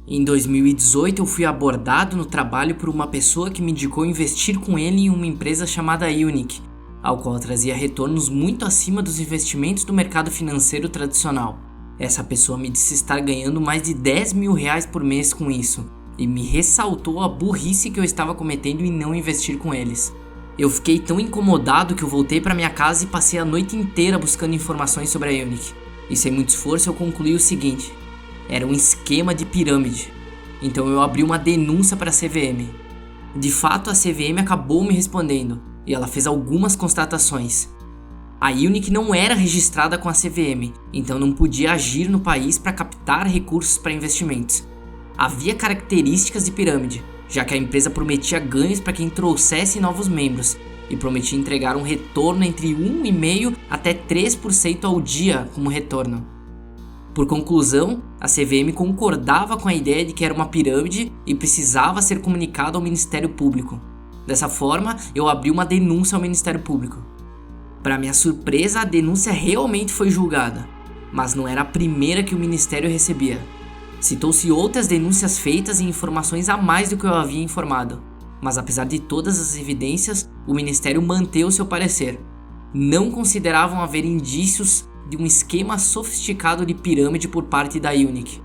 Em 2018 eu fui abordado no trabalho por uma pessoa que me indicou investir com ele em uma empresa chamada Unic, ao qual trazia retornos muito acima dos investimentos do mercado financeiro tradicional. Essa pessoa me disse estar ganhando mais de 10 mil reais por mês com isso, e me ressaltou a burrice que eu estava cometendo em não investir com eles. Eu fiquei tão incomodado que eu voltei para minha casa e passei a noite inteira buscando informações sobre a Unic. E sem muito esforço eu concluí o seguinte: era um esquema de pirâmide. Então eu abri uma denúncia para a CVM. De fato, a CVM acabou me respondendo e ela fez algumas constatações. A Unic não era registrada com a CVM, então não podia agir no país para captar recursos para investimentos. Havia características de pirâmide, já que a empresa prometia ganhos para quem trouxesse novos membros e prometia entregar um retorno entre 1,5% até 3% ao dia como retorno. Por conclusão, a CVM concordava com a ideia de que era uma pirâmide e precisava ser comunicado ao Ministério Público. Dessa forma, eu abri uma denúncia ao Ministério Público. Para minha surpresa, a denúncia realmente foi julgada, mas não era a primeira que o Ministério recebia. Citou-se outras denúncias feitas e informações a mais do que eu havia informado, mas apesar de todas as evidências, o Ministério manteve seu parecer. Não consideravam haver indícios de um esquema sofisticado de pirâmide por parte da Unic.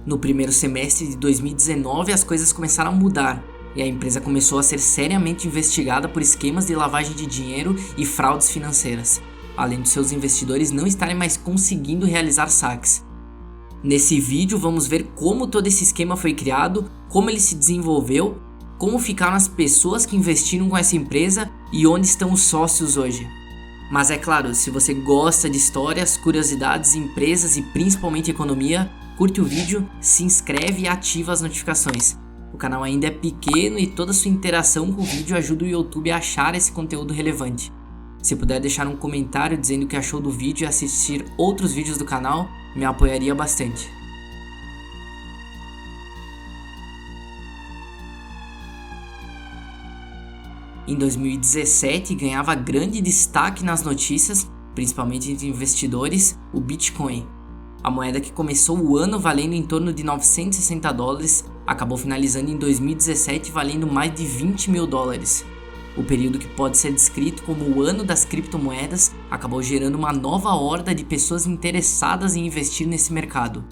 No primeiro semestre de 2019, as coisas começaram a mudar e a empresa começou a ser seriamente investigada por esquemas de lavagem de dinheiro e fraudes financeiras, além de seus investidores não estarem mais conseguindo realizar saques. Nesse vídeo vamos ver como todo esse esquema foi criado, como ele se desenvolveu, como ficaram as pessoas que investiram com essa empresa e onde estão os sócios hoje. Mas é claro, se você gosta de histórias, curiosidades, empresas e principalmente economia, curte o vídeo, se inscreve e ativa as notificações. O canal ainda é pequeno e toda sua interação com o vídeo ajuda o YouTube a achar esse conteúdo relevante. Se puder deixar um comentário dizendo o que achou do vídeo e assistir outros vídeos do canal, me apoiaria bastante. Em 2017 ganhava grande destaque nas notícias, principalmente entre investidores, o Bitcoin. A moeda que começou o ano valendo em torno de $960, acabou finalizando em 2017 valendo mais de $20 mil. O período que pode ser descrito como o ano das criptomoedas acabou gerando uma nova horda de pessoas interessadas em investir nesse mercado,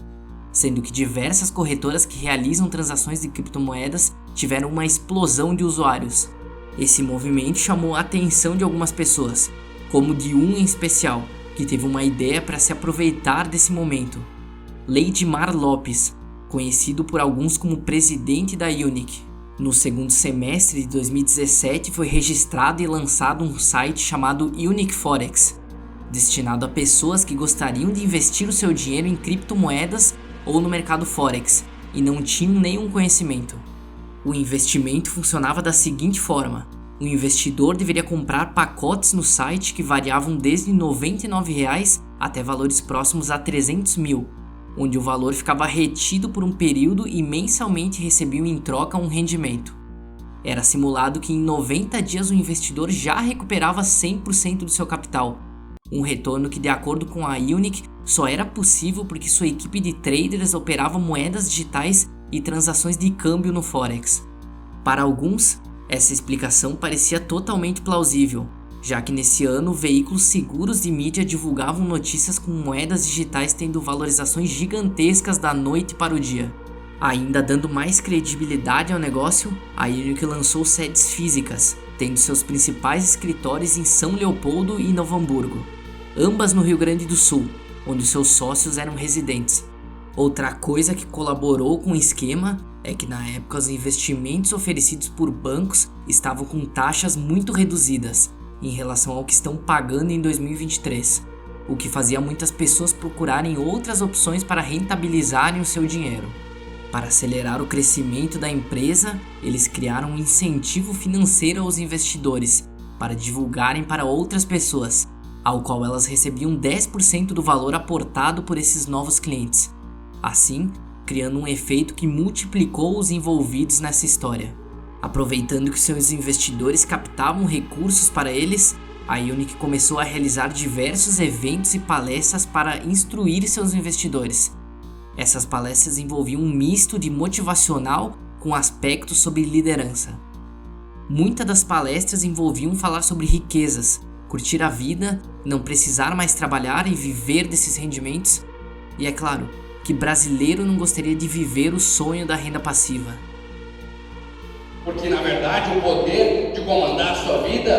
sendo que diversas corretoras que realizam transações de criptomoedas tiveram uma explosão de usuários. Esse movimento chamou a atenção de algumas pessoas, como de um em especial, que teve uma ideia para se aproveitar desse momento. Leidmar Lopes, conhecido por alguns como presidente da Unic. No segundo semestre de 2017 foi registrado e lançado um site chamado Unic Forex, destinado a pessoas que gostariam de investir o seu dinheiro em criptomoedas ou no mercado Forex e não tinham nenhum conhecimento. O investimento funcionava da seguinte forma: o investidor deveria comprar pacotes no site que variavam desde R$ 99 até valores próximos a 300 mil, onde o valor ficava retido por um período e mensalmente recebiam em troca um rendimento. Era simulado que em 90 dias o investidor já recuperava 100% do seu capital, um retorno que, de acordo com a Unic, só era possível porque sua equipe de traders operava moedas digitais e transações de câmbio no Forex. Para alguns, essa explicação parecia totalmente plausível, já que nesse ano veículos seguros de mídia divulgavam notícias com moedas digitais tendo valorizações gigantescas da noite para o dia. Ainda dando mais credibilidade ao negócio, a Unic lançou sedes físicas, tendo seus principais escritórios em São Leopoldo e Novo Hamburgo, ambas no Rio Grande do Sul, onde seus sócios eram residentes. Outra coisa que colaborou com o esquema é que na época os investimentos oferecidos por bancos estavam com taxas muito reduzidas em relação ao que estão pagando em 2023, o que fazia muitas pessoas procurarem outras opções para rentabilizarem o seu dinheiro. Para acelerar o crescimento da empresa, eles criaram um incentivo financeiro aos investidores para divulgarem para outras pessoas, ao qual elas recebiam 10% do valor aportado por esses novos clientes. Assim, criando um efeito que multiplicou os envolvidos nessa história. Aproveitando que seus investidores captavam recursos para eles, a Unic começou a realizar diversos eventos e palestras para instruir seus investidores. Essas palestras envolviam um misto de motivacional com aspectos sobre liderança. Muitas das palestras envolviam falar sobre riquezas, curtir a vida, não precisar mais trabalhar e viver desses rendimentos. E é claro, que brasileiro não gostaria de viver o sonho da renda passiva? Porque na verdade o poder de comandar a sua vida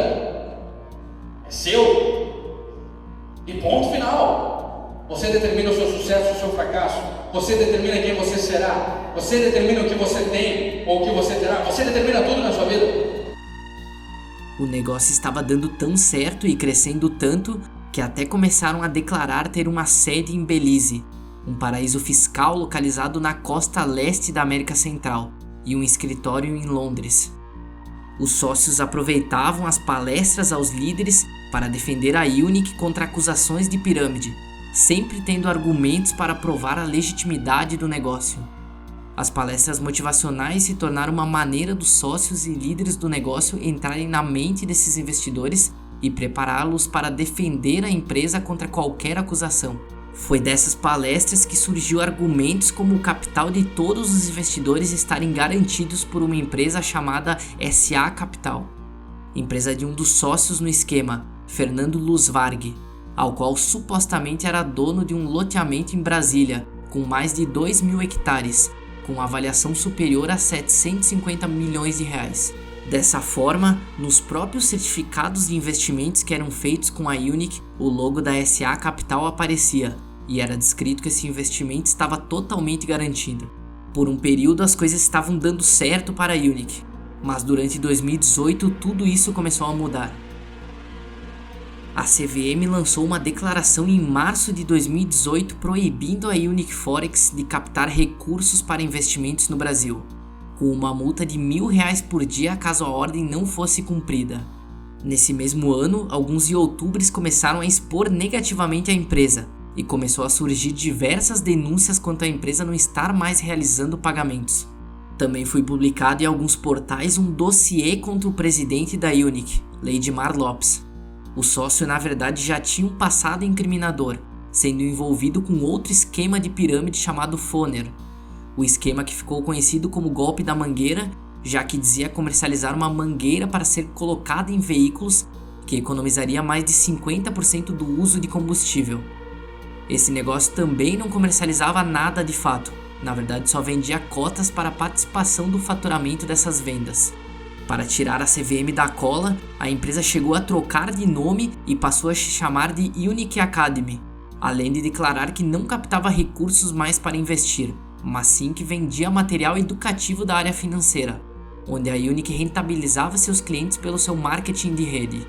é seu. E ponto final. Você determina o seu sucesso, o seu fracasso. Você determina quem você será. Você determina o que você tem ou o que você terá. Você determina tudo na sua vida. O negócio estava dando tão certo e crescendo tanto que até começaram a declarar ter uma sede em Belize, um paraíso fiscal localizado na costa leste da América Central, e um escritório em Londres. Os sócios aproveitavam as palestras aos líderes para defender a Unic contra acusações de pirâmide, sempre tendo argumentos para provar a legitimidade do negócio. As palestras motivacionais se tornaram uma maneira dos sócios e líderes do negócio entrarem na mente desses investidores e prepará-los para defender a empresa contra qualquer acusação. Foi dessas palestras que surgiu argumentos como o capital de todos os investidores estarem garantidos por uma empresa chamada SA Capital, empresa de um dos sócios no esquema, Fernando Luzvarg, ao qual supostamente era dono de um loteamento em Brasília, com mais de 2.000 hectares, com avaliação superior a 750 milhões de reais. Dessa forma, nos próprios certificados de investimentos que eram feitos com a Unic, o logo da SA Capital aparecia, e era descrito que esse investimento estava totalmente garantido. Por um período as coisas estavam dando certo para a Unic, mas durante 2018 tudo isso começou a mudar. A CVM lançou uma declaração em março de 2018 proibindo a Unic Forex de captar recursos para investimentos no Brasil, com uma multa de R$1.000 por dia caso a ordem não fosse cumprida. Nesse mesmo ano, alguns youtubers começaram a expor negativamente a empresa, e começou a surgir diversas denúncias quanto à empresa não estar mais realizando pagamentos. Também foi publicado em alguns portais um dossiê contra o presidente da Unic, Leidmar Lopes. O sócio na verdade já tinha um passado incriminador, sendo envolvido com outro esquema de pirâmide chamado Foner, o esquema que ficou conhecido como golpe da mangueira, já que dizia comercializar uma mangueira para ser colocada em veículos que economizaria mais de 50% do uso de combustível. Esse negócio também não comercializava nada de fato, na verdade só vendia cotas para a participação do faturamento dessas vendas. Para tirar a CVM da cola, a empresa chegou a trocar de nome e passou a se chamar de Unic Academy, além de declarar que não captava recursos mais para investir, mas sim que vendia material educativo da área financeira, onde a Unic rentabilizava seus clientes pelo seu marketing de rede.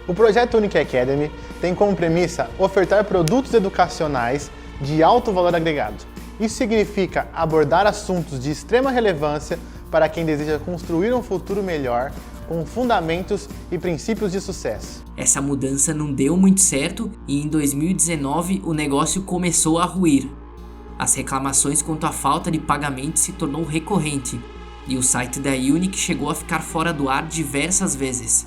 O projeto Unic Academy tem como premissa ofertar produtos educacionais de alto valor agregado. Isso significa abordar assuntos de extrema relevância para quem deseja construir um futuro melhor, com fundamentos e princípios de sucesso. Essa mudança não deu muito certo e em 2019 o negócio começou a ruir. As reclamações quanto à falta de pagamento se tornou recorrente e o site da Unic chegou a ficar fora do ar diversas vezes.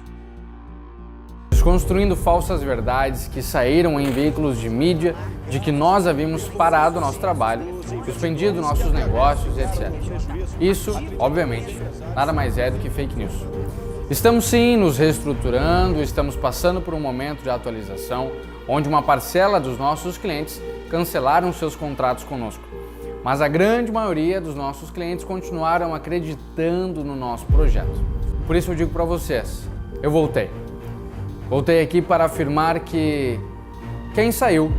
Desconstruindo falsas verdades que saíram em veículos de mídia de que nós havíamos parado o nosso trabalho, suspendido nossos negócios, etc. Isso, obviamente, nada mais é do que fake news. Estamos sim nos reestruturando, estamos passando por um momento de atualização, onde uma parcela dos nossos clientes cancelaram seus contratos conosco. Mas a grande maioria dos nossos clientes continuaram acreditando no nosso projeto. Por isso eu digo para vocês, eu voltei. Voltei aqui para afirmar que quem saiu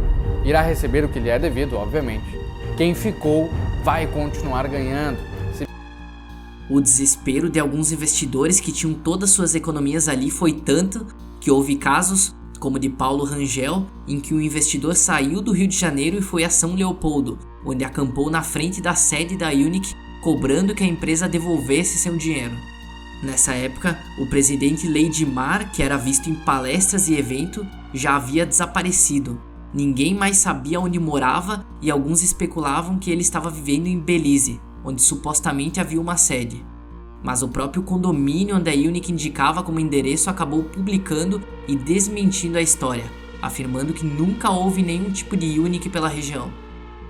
irá receber o que lhe é devido, obviamente. Quem ficou vai continuar ganhando. O desespero de alguns investidores que tinham todas suas economias ali foi tanto que houve casos, como o de Paulo Rangel, em que o investidor saiu do Rio de Janeiro e foi a São Leopoldo, onde acampou na frente da sede da Unic, cobrando que a empresa devolvesse seu dinheiro. Nessa época, o presidente Leidmar, que era visto em palestras e eventos, já havia desaparecido. Ninguém mais sabia onde morava e alguns especulavam que ele estava vivendo em Belize, onde supostamente havia uma sede. Mas o próprio condomínio onde a Unic indicava como endereço acabou publicando e desmentindo a história, afirmando que nunca houve nenhum tipo de Unic pela região.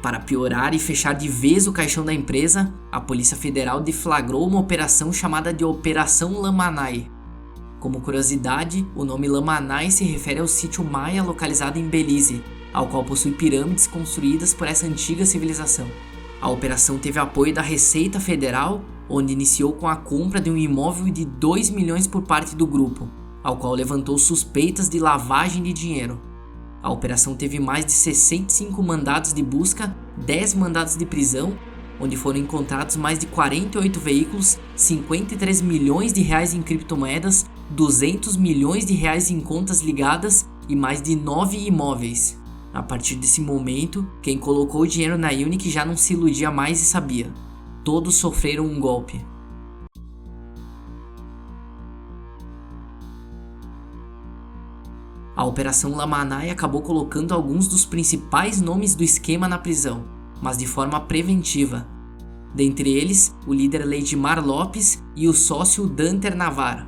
Para piorar e fechar de vez o caixão da empresa, a Polícia Federal deflagrou uma operação chamada de Operação Lamanai. Como curiosidade, o nome Lamanai se refere ao sítio maia localizado em Belize, ao qual possui pirâmides construídas por essa antiga civilização. A operação teve apoio da Receita Federal, onde iniciou com a compra de um imóvel de 2 milhões por parte do grupo, ao qual levantou suspeitas de lavagem de dinheiro. A operação teve mais de 65 mandados de busca, 10 mandados de prisão, onde foram encontrados mais de 48 veículos, 53 milhões de reais em criptomoedas, 200 milhões de reais em contas ligadas e mais de 9 imóveis. A partir desse momento, quem colocou o dinheiro na Unic já não se iludia mais e sabia. Todos sofreram um golpe. A Operação Lamanai acabou colocando alguns dos principais nomes do esquema na prisão, mas de forma preventiva. Dentre eles, o líder Leidmar Lopes e o sócio Danter Navar.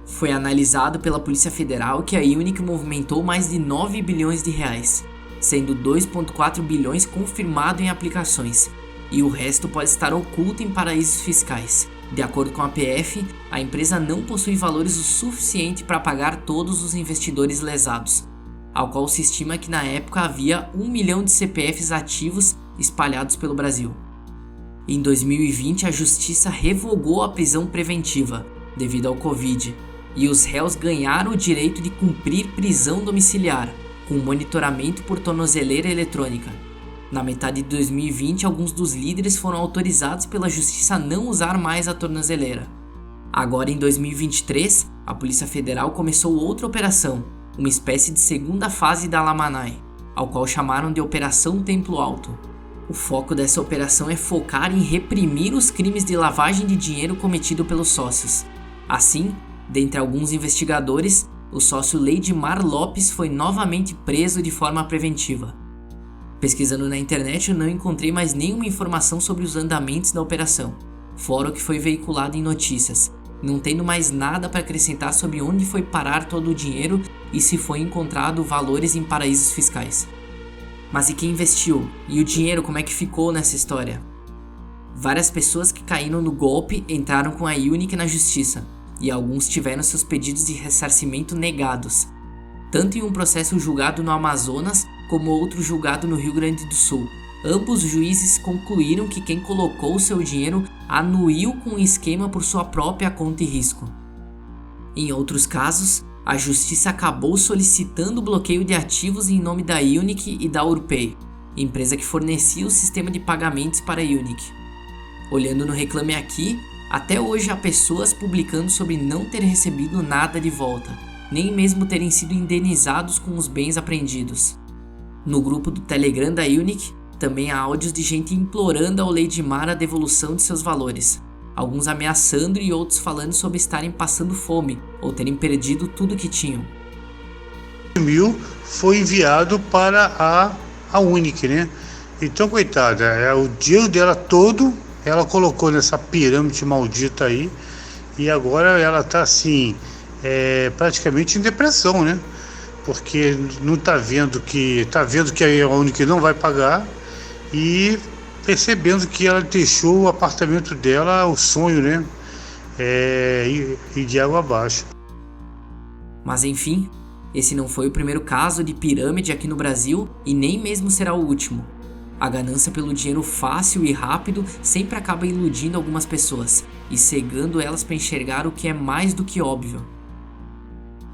Foi analisado pela Polícia Federal que a Unic movimentou mais de 9 bilhões de reais, sendo 2,4 bilhões confirmado em aplicações, e o resto pode estar oculto em paraísos fiscais. De acordo com a PF, a empresa não possui valores o suficiente para pagar todos os investidores lesados, ao qual se estima que na época havia 1 milhão de CPFs ativos espalhados pelo Brasil. Em 2020, a Justiça revogou a prisão preventiva, devido ao Covid, e os réus ganharam o direito de cumprir prisão domiciliar, com monitoramento por tornozeleira eletrônica. Na metade de 2020, alguns dos líderes foram autorizados pela Justiça a não usar mais a tornozeleira. Agora, em 2023, a Polícia Federal começou outra operação, uma espécie de segunda fase da Lamanai, ao qual chamaram de Operação Templo Alto. O foco dessa operação é focar em reprimir os crimes de lavagem de dinheiro cometido pelos sócios. Assim, dentre alguns investigadores, o sócio Leidmar Lopes foi novamente preso de forma preventiva. Pesquisando na internet, eu não encontrei mais nenhuma informação sobre os andamentos da operação, fora o que foi veiculado em notícias, não tendo mais nada para acrescentar sobre onde foi parar todo o dinheiro e se foi encontrado valores em paraísos fiscais. Mas e quem investiu? E o dinheiro como é que ficou nessa história? Várias pessoas que caíram no golpe entraram com a Unic na justiça, e alguns tiveram seus pedidos de ressarcimento negados, tanto em um processo julgado no Amazonas como outro julgado no Rio Grande do Sul. Ambos juízes concluíram que quem colocou o seu dinheiro anuiu com o esquema por sua própria conta e risco. Em outros casos, a justiça acabou solicitando o bloqueio de ativos em nome da Unic e da Urpay, empresa que fornecia o sistema de pagamentos para a Unic. Olhando no Reclame Aqui, até hoje há pessoas publicando sobre não ter recebido nada de volta, nem mesmo terem sido indenizados com os bens apreendidos. No grupo do Telegram da Unic, também há áudios de gente implorando ao Leidmar a devolução de seus valores, alguns ameaçando e outros falando sobre estarem passando fome ou terem perdido tudo que tinham. Foi enviado para a Unic, né? Então, coitada, o dinheiro dela todo ela colocou nessa pirâmide maldita aí, e agora ela tá assim, praticamente em depressão, né? Porque não tá vendo que a Unic não vai pagar, e percebendo que ela deixou o apartamento dela, o sonho, né? E de água abaixo. Mas enfim, esse não foi o primeiro caso de pirâmide aqui no Brasil e nem mesmo será o último. A ganância pelo dinheiro fácil e rápido sempre acaba iludindo algumas pessoas e cegando elas para enxergar o que é mais do que óbvio.